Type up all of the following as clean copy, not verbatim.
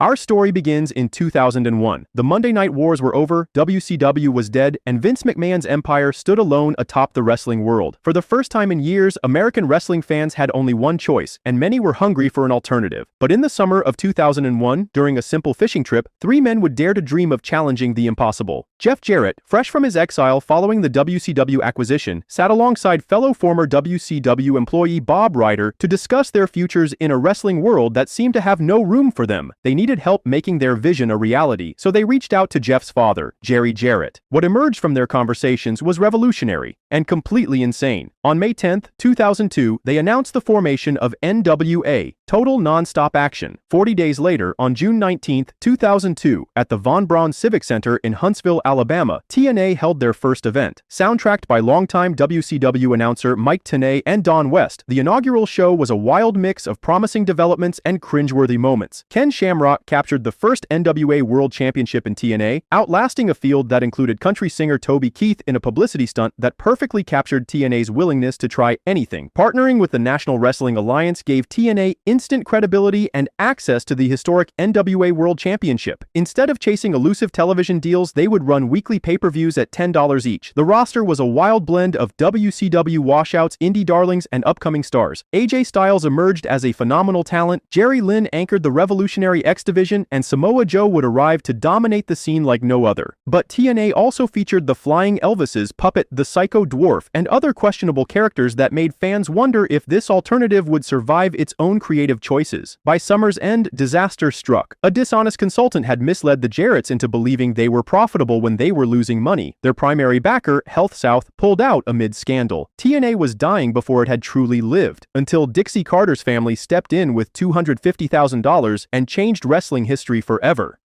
Our story begins in 2001. The Monday Night Wars were over, WCW was dead, and Vince McMahon's empire stood alone atop the wrestling world. For the first time in years, American wrestling fans had only one choice, and many were hungry for an alternative. But in the summer of 2001, during a simple fishing trip, three men would dare to dream of challenging the impossible. Jeff Jarrett, fresh from his exile following the WCW acquisition, sat alongside fellow former WCW employee Bob Ryder to discuss their futures in a wrestling world that seemed to have no room for them. They needed help making their vision a reality, so they reached out to Jeff's father, Jerry Jarrett. What emerged from their conversations was revolutionary and completely insane. On May 10, 2002, they announced the formation of NWA, Total Nonstop Action. 40 days later, on June 19, 2002, at the Von Braun Civic Center in Huntsville, Alabama, TNA held their first event. Soundtracked by longtime WCW announcer Mike Tenay and Don West, the inaugural show was a wild mix of promising developments and cringeworthy moments. Ken Shamrock captured the first NWA World Championship in TNA, outlasting a field that included country singer Toby Keith in a publicity stunt that perfectly captured TNA's willingness to try anything. Partnering with the National Wrestling Alliance gave TNA instant credibility and access to the historic NWA World Championship. Instead of chasing elusive television deals, they would run weekly pay-per-views at $10 each. The roster was a wild blend of WCW washouts, indie darlings, and upcoming stars. AJ Styles emerged as a phenomenal talent, Jerry Lynn anchored the revolutionary X Division, and Samoa Joe would arrive to dominate the scene like no other. But TNA also featured the Flying Elvises, Puppet, the Psycho Dwarf, and other questionable characters that made fans wonder if this alternative would survive its own creative choices. By summer's end, disaster struck. A dishonest consultant had misled the Jarretts into believing they were profitable when they were losing money. Their primary backer, Health South, pulled out amid scandal. TNA was dying before it had truly lived, until Dixie Carter's family stepped in with $250,000 and changed wrestling history forever.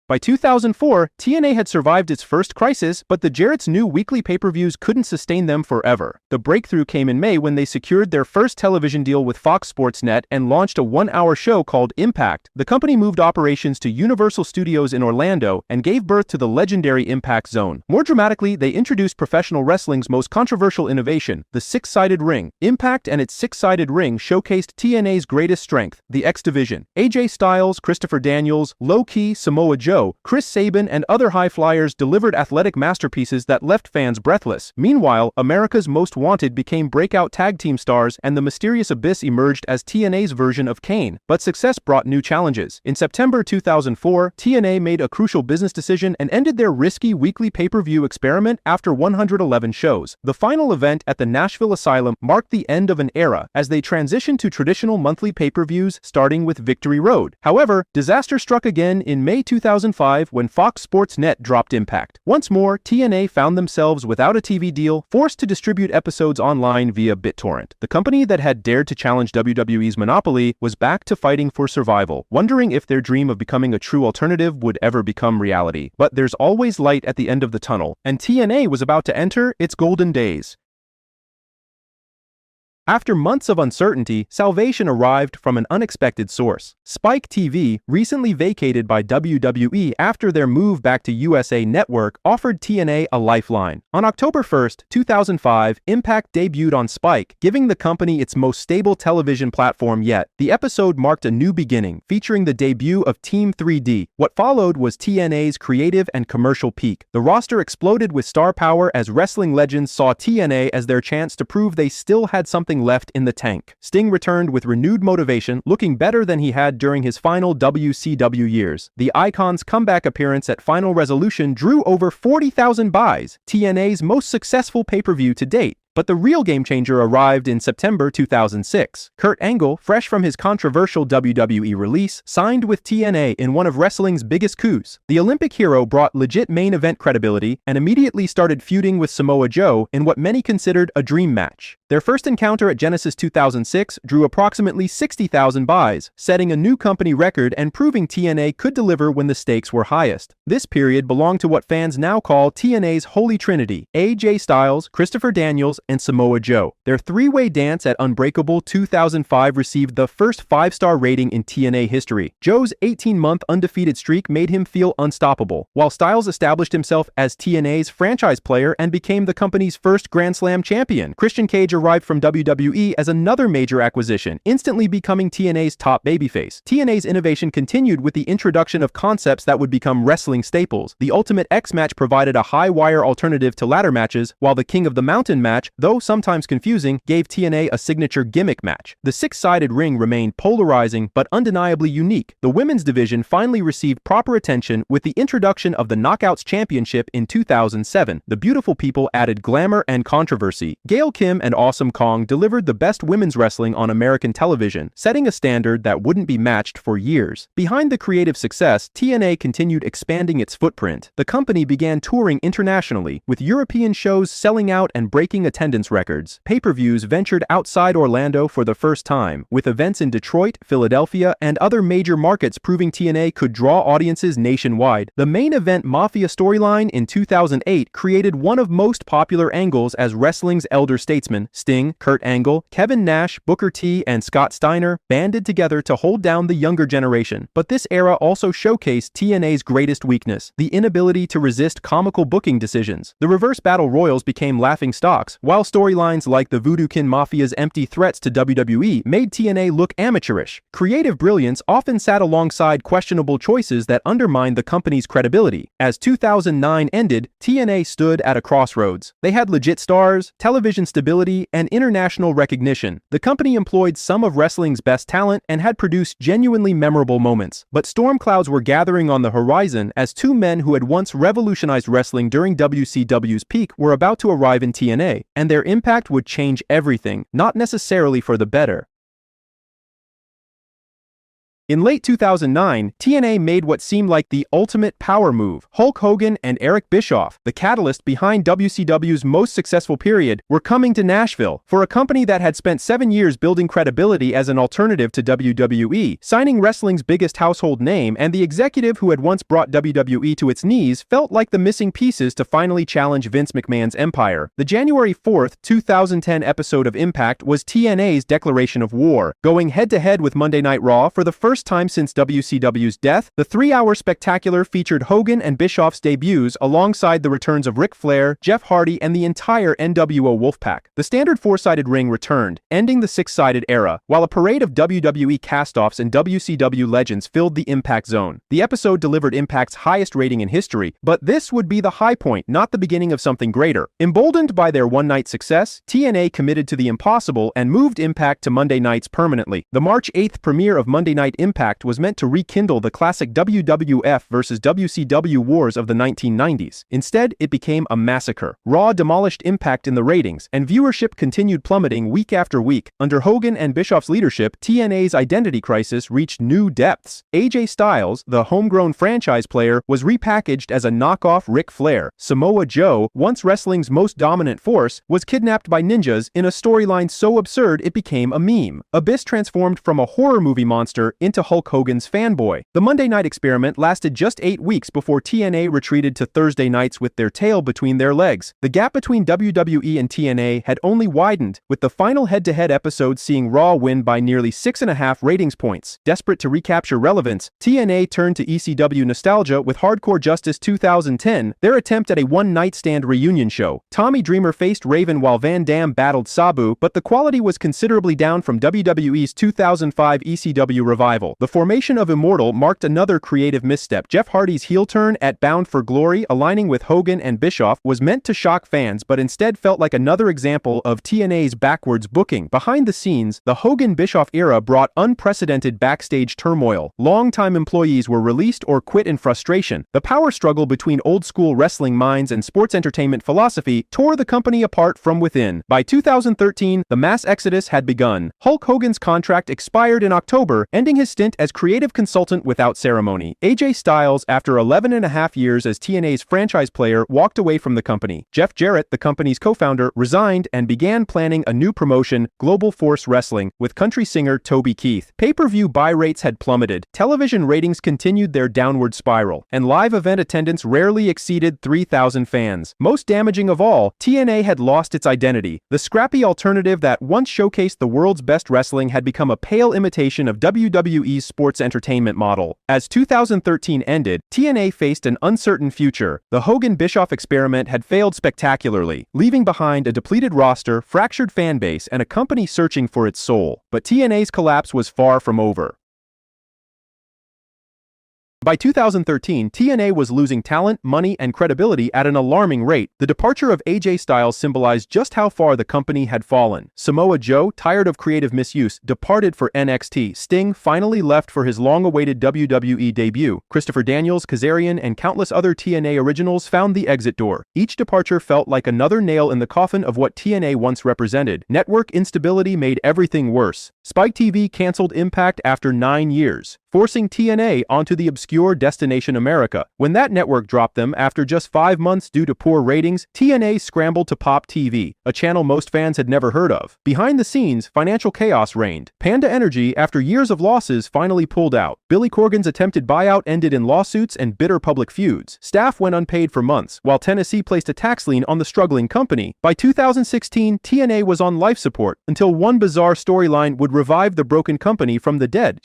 By 2004, TNA had survived its first crisis, but the Jarretts knew weekly pay-per-views couldn't sustain them forever. The breakthrough came in May when they secured their first television deal with Fox Sports Net and launched a one-hour show called Impact. The company moved operations to Universal Studios in Orlando and gave birth to the legendary Impact Zone. More dramatically, they introduced professional wrestling's most controversial innovation, the six-sided ring. Impact and its six-sided ring showcased TNA's greatest strength, the X Division. AJ Styles, Christopher Daniels, Low Ki, Samoa Joe, Chris Sabin, and other high flyers delivered athletic masterpieces that left fans breathless. Meanwhile, America's Most Wanted became breakout tag team stars, and the mysterious Abyss emerged as TNA's version of Kane. But success brought new challenges. In September 2004, TNA made a crucial business decision and ended their risky weekly pay-per-view experiment after 111 shows. The final event at the Nashville Asylum marked the end of an era as they transitioned to traditional monthly pay-per-views, starting with Victory Road. However, disaster struck again in May 2005 when Fox Sports Net dropped Impact. Once more, TNA found themselves without a TV deal, forced to distribute episodes online via BitTorrent. The company that had dared to challenge WWE's monopoly was back to fighting for survival, wondering if their dream of becoming a true alternative would ever become reality. But there's always light at the end of the tunnel, and TNA was about to enter its golden days. After months of uncertainty, salvation arrived from an unexpected source. Spike TV, recently vacated by WWE after their move back to USA Network, offered TNA a lifeline. On October 1, 2005, Impact debuted on Spike, giving the company its most stable television platform yet. The episode marked a new beginning, featuring the debut of Team 3D. What followed was TNA's creative and commercial peak. The roster exploded with star power as wrestling legends saw TNA as their chance to prove they still had something left in the tank. Sting returned with renewed motivation, looking better than he had during his final WCW years. The Icon's comeback appearance at Final Resolution drew over 40,000 buys, TNA's most successful pay-per-view to date. But the real game-changer arrived in September 2006. Kurt Angle, fresh from his controversial WWE release, signed with TNA in one of wrestling's biggest coups. The Olympic hero brought legit main event credibility and immediately started feuding with Samoa Joe in what many considered a dream match. Their first encounter at Genesis 2006 drew approximately 60,000 buys, setting a new company record and proving TNA could deliver when the stakes were highest. This period belonged to what fans now call TNA's Holy Trinity: AJ Styles, Christopher Daniels, and Samoa Joe. Their three-way dance at Unbreakable 2005 received the first 5-star rating in TNA history. Joe's 18-month undefeated streak made him feel unstoppable, while Styles established himself as TNA's franchise player and became the company's first Grand Slam champion. Christian Cage arrived from WWE as another major acquisition, instantly becoming TNA's top babyface. TNA's innovation continued with the introduction of concepts that would become wrestling staples. The Ultimate X match provided a high-wire alternative to ladder matches, while the King of the Mountain match, though sometimes confusing, gave TNA a signature gimmick match. The six-sided ring remained polarizing but undeniably unique. The women's division finally received proper attention with the introduction of the Knockouts Championship in 2007. The Beautiful People added glamour and controversy. Gail Kim and Awesome Kong delivered the best women's wrestling on American television, setting a standard that wouldn't be matched for years. Behind the creative success, TNA continued expanding its footprint. The company began touring internationally, with European shows selling out and breaking attendance records. Pay-per-views ventured outside Orlando for the first time, with events in Detroit, Philadelphia, and other major markets proving TNA could draw audiences nationwide. The main event Mafia storyline in 2008 created one of most popular angles as wrestling's elder statesmen, Sting, Kurt Angle, Kevin Nash, Booker T, and Scott Steiner, banded together to hold down the younger generation. But this era also showcased TNA's greatest weakness, the inability to resist comical booking decisions. The reverse battle royals became laughingstocks, while storylines like the Voodoo-Kin Mafia's empty threats to WWE made TNA look amateurish. Creative brilliance often sat alongside questionable choices that undermined the company's credibility. As 2009 ended, TNA stood at a crossroads. They had legit stars, television stability, and international recognition. The company employed some of wrestling's best talent and had produced genuinely memorable moments. But storm clouds were gathering on the horizon as two men who had once revolutionized wrestling during WCW's peak were about to arrive in TNA, and their impact would change everything, not necessarily for the better. In late 2009, TNA made what seemed like the ultimate power move. Hulk Hogan and Eric Bischoff, the catalyst behind WCW's most successful period, were coming to Nashville. For a company that had spent 7 years building credibility as an alternative to WWE, signing wrestling's biggest household name and the executive who had once brought WWE to its knees felt like the missing pieces to finally challenge Vince McMahon's empire. The January 4th, 2010 episode of Impact was TNA's declaration of war, going head-to-head with Monday Night Raw for the first time since WCW's death. The 3-hour spectacular featured Hogan and Bischoff's debuts alongside the returns of Ric Flair, Jeff Hardy, and the entire NWO Wolfpack. The standard 4-sided ring returned, ending the 6-sided era, while a parade of WWE castoffs and WCW legends filled the Impact zone. The episode delivered Impact's highest rating in history, but this would be the high point, not the beginning of something greater. Emboldened by their one-night success, TNA committed to the impossible and moved Impact to Monday nights permanently. The March 8th premiere of Monday Night Impact was meant to rekindle the classic WWF versus WCW wars of the 1990s. Instead, it became a massacre. Raw demolished Impact in the ratings, and viewership continued plummeting week after week. Under Hogan and Bischoff's leadership, TNA's identity crisis reached new depths. AJ Styles, the homegrown franchise player, was repackaged as a knockoff Ric Flair. Samoa Joe, once wrestling's most dominant force, was kidnapped by ninjas in a storyline so absurd it became a meme. Abyss transformed from a horror movie monster into Hulk Hogan's fanboy. The Monday night experiment lasted just 8 weeks before TNA retreated to Thursday nights with their tail between their legs. The gap between WWE and TNA had only widened, with the final head-to-head episode seeing Raw win by nearly 6.5 ratings points. Desperate to recapture relevance, TNA turned to ECW nostalgia with Hardcore Justice 2010, their attempt at a one-night stand reunion show. Tommy Dreamer faced Raven while Van Dam battled Sabu, but the quality was considerably down from WWE's 2005 ECW revival. The formation of Immortal marked another creative misstep. Jeff Hardy's heel turn at Bound for Glory, aligning with Hogan and Bischoff, was meant to shock fans, but instead felt like another example of TNA's backwards booking. Behind the scenes, the Hogan-Bischoff era brought unprecedented backstage turmoil. Longtime employees were released or quit in frustration. The power struggle between old-school wrestling minds and sports entertainment philosophy tore the company apart from within. By 2013, the mass exodus had begun. Hulk Hogan's contract expired in October, ending his stint as creative consultant without ceremony. AJ Styles, after 11.5 years as TNA's franchise player, walked away from the company. Jeff Jarrett, the company's co-founder, resigned and began planning a new promotion, Global Force Wrestling, with country singer Toby Keith. Pay-per-view buy rates had plummeted, television ratings continued their downward spiral, and live event attendance rarely exceeded 3,000 fans. Most damaging of all, TNA had lost its identity. The scrappy alternative that once showcased the world's best wrestling had become a pale imitation of WWE's sports entertainment model. As 2013 ended, TNA faced an uncertain future. The Hogan-Bischoff experiment had failed spectacularly, leaving behind a depleted roster, fractured fan base, and a company searching for its soul. But TNA's collapse was far from over. By 2013, TNA was losing talent, money, and credibility at an alarming rate. The departure of AJ Styles symbolized just how far the company had fallen. Samoa Joe, tired of creative misuse, departed for NXT. Sting finally left for his long-awaited WWE debut. Christopher Daniels, Kazarian, and countless other TNA originals found the exit door. Each departure felt like another nail in the coffin of what TNA once represented. Network instability made everything worse. Spike TV canceled Impact after 9 years, forcing TNA onto the obscure Destination America. When that network dropped them after just 5 months due to poor ratings, TNA scrambled to Pop TV, a channel most fans had never heard of. Behind the scenes, financial chaos reigned. Panda Energy, after years of losses, finally pulled out. Billy Corgan's attempted buyout ended in lawsuits and bitter public feuds. Staff went unpaid for months, while Tennessee placed a tax lien on the struggling company. By 2016, TNA was on life support, until one bizarre storyline would revive the broken company from the dead.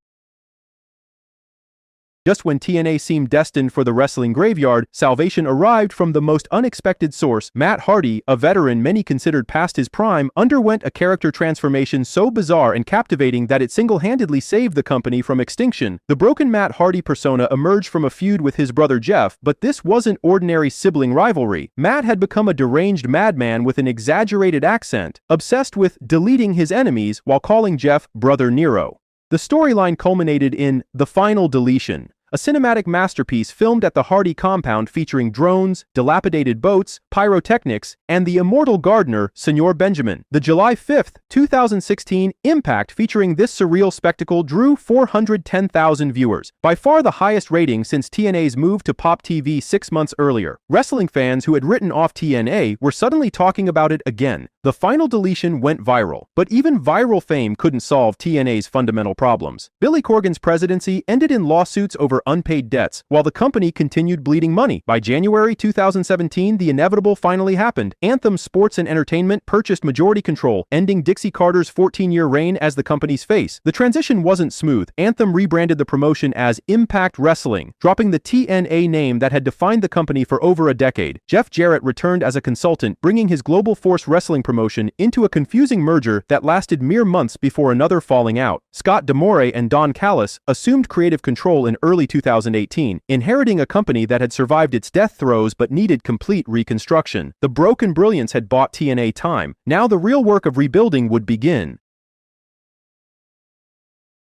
Just when TNA seemed destined for the wrestling graveyard, salvation arrived from the most unexpected source. Matt Hardy, a veteran many considered past his prime, underwent a character transformation so bizarre and captivating that it single-handedly saved the company from extinction. The broken Matt Hardy persona emerged from a feud with his brother Jeff, but this wasn't ordinary sibling rivalry. Matt had become a deranged madman with an exaggerated accent, obsessed with deleting his enemies while calling Jeff Brother Nero. The storyline culminated in The Final Deletion, a cinematic masterpiece filmed at the Hardy compound featuring drones, dilapidated boats, pyrotechnics, and the immortal gardener, Senor Benjamin. The July 5, 2016 Impact featuring this surreal spectacle drew 410,000 viewers, by far the highest rating since TNA's move to Pop TV 6 months earlier. Wrestling fans who had written off TNA were suddenly talking about it again. The Final Deletion went viral, but even viral fame couldn't solve TNA's fundamental problems. Billy Corgan's presidency ended in lawsuits over unpaid debts, while the company continued bleeding money. By January 2017, the inevitable finally happened. Anthem Sports and Entertainment purchased majority control, ending Dixie Carter's 14-year reign as the company's face. The transition wasn't smooth. Anthem rebranded the promotion as Impact Wrestling, dropping the TNA name that had defined the company for over a decade. Jeff Jarrett returned as a consultant, bringing his Global Force Wrestling promotion into a confusing merger that lasted mere months before another falling out. Scott D'Amore and Don Callis assumed creative control in early 2018, inheriting a company that had survived its death throes but needed complete reconstruction. The broken brilliance had bought TNA time. Now the real work of rebuilding would begin.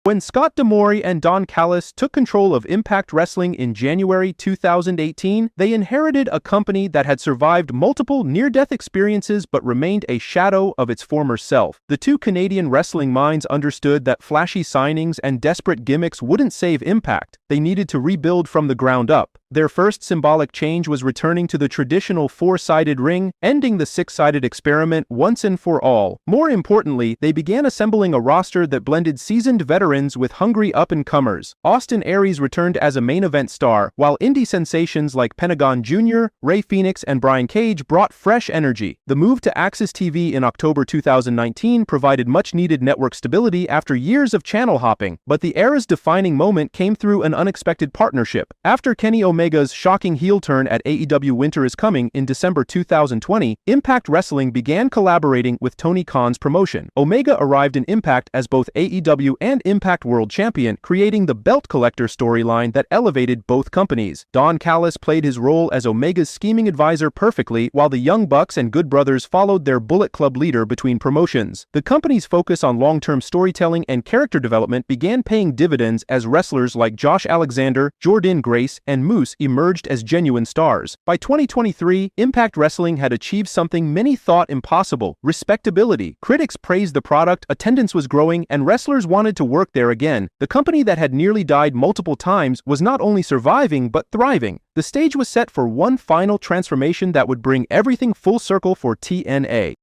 When Scott D'Amore and Don Callis took control of Impact Wrestling in January 2018, they inherited a company that had survived multiple near-death experiences but remained a shadow of its former self. The two Canadian wrestling minds understood that flashy signings and desperate gimmicks wouldn't save Impact. They needed to rebuild from the ground up. Their first symbolic change was returning to the traditional 4-sided ring, ending the 6-sided experiment once and for all. More importantly, they began assembling a roster that blended seasoned veterans with hungry up-and-comers. Austin Aries returned as a main event star, while indie sensations like Pentagon Jr., Ray Phoenix, and Brian Cage brought fresh energy. The move to Access TV in October 2019 provided much-needed network stability after years of channel hopping, but the era's defining moment came through an unexpected partnership. After Kenny Omega's shocking heel turn at AEW Winter is Coming in December 2020, Impact Wrestling began collaborating with Tony Khan's promotion. Omega arrived in Impact as both AEW and Impact World Champion, creating the belt collector storyline that elevated both companies. Don Callis played his role as Omega's scheming advisor perfectly, while the Young Bucks and Good Brothers followed their Bullet Club leader between promotions. The company's focus on long-term storytelling and character development began paying dividends as wrestlers like Josh Josh Alexander, Jordynne Grace, and Moose emerged as genuine stars. By 2023, Impact Wrestling had achieved something many thought impossible: respectability. Critics praised the product, attendance was growing, and wrestlers wanted to work there again. The company that had nearly died multiple times was not only surviving but thriving. The stage was set for one final transformation that would bring everything full circle for TNA.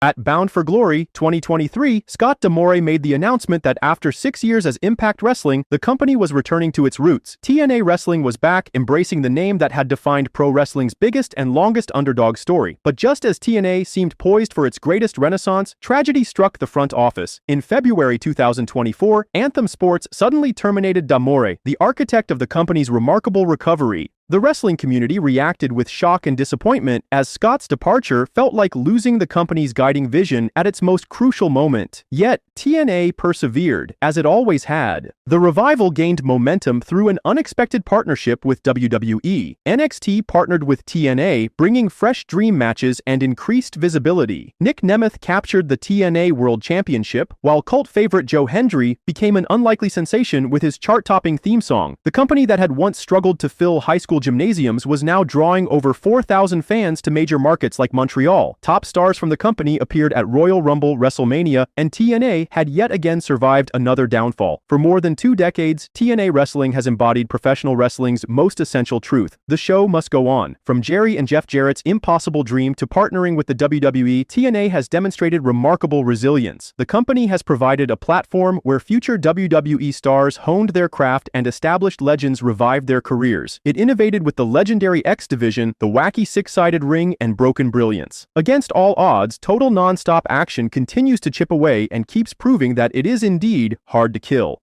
At Bound for Glory 2023, Scott D'Amore made the announcement that after 6 years as Impact Wrestling, the company was returning to its roots. TNA Wrestling was back, embracing the name that had defined pro wrestling's biggest and longest underdog story. But just as TNA seemed poised for its greatest renaissance, tragedy struck the front office. In February 2024, Anthem Sports suddenly terminated D'Amore, the architect of the company's remarkable recovery. The wrestling community reacted with shock and disappointment, as Scott's departure felt like losing the company's guiding vision at its most crucial moment. Yet, TNA persevered, as it always had. The revival gained momentum through an unexpected partnership with WWE. NXT partnered with TNA, bringing fresh dream matches and increased visibility. Nic Nemeth captured the TNA World Championship, while cult favorite Joe Hendry became an unlikely sensation with his chart-topping theme song. The company that had once struggled to fill high school gymnasiums was now drawing over 4,000 fans to major markets like Montreal. Top stars from the company appeared at Royal Rumble, WrestleMania, and TNA had yet again survived another downfall. For more than 2 decades, TNA Wrestling has embodied professional wrestling's most essential truth: the show must go on. From Jerry and Jeff Jarrett's impossible dream to partnering with the WWE, TNA has demonstrated remarkable resilience. The company has provided a platform where future WWE stars honed their craft and established legends revived their careers. It innovated with the legendary X Division, the wacky six-sided ring, and broken brilliance. Against all odds, total non-stop action continues to chip away and keeps proving that it is indeed hard to kill.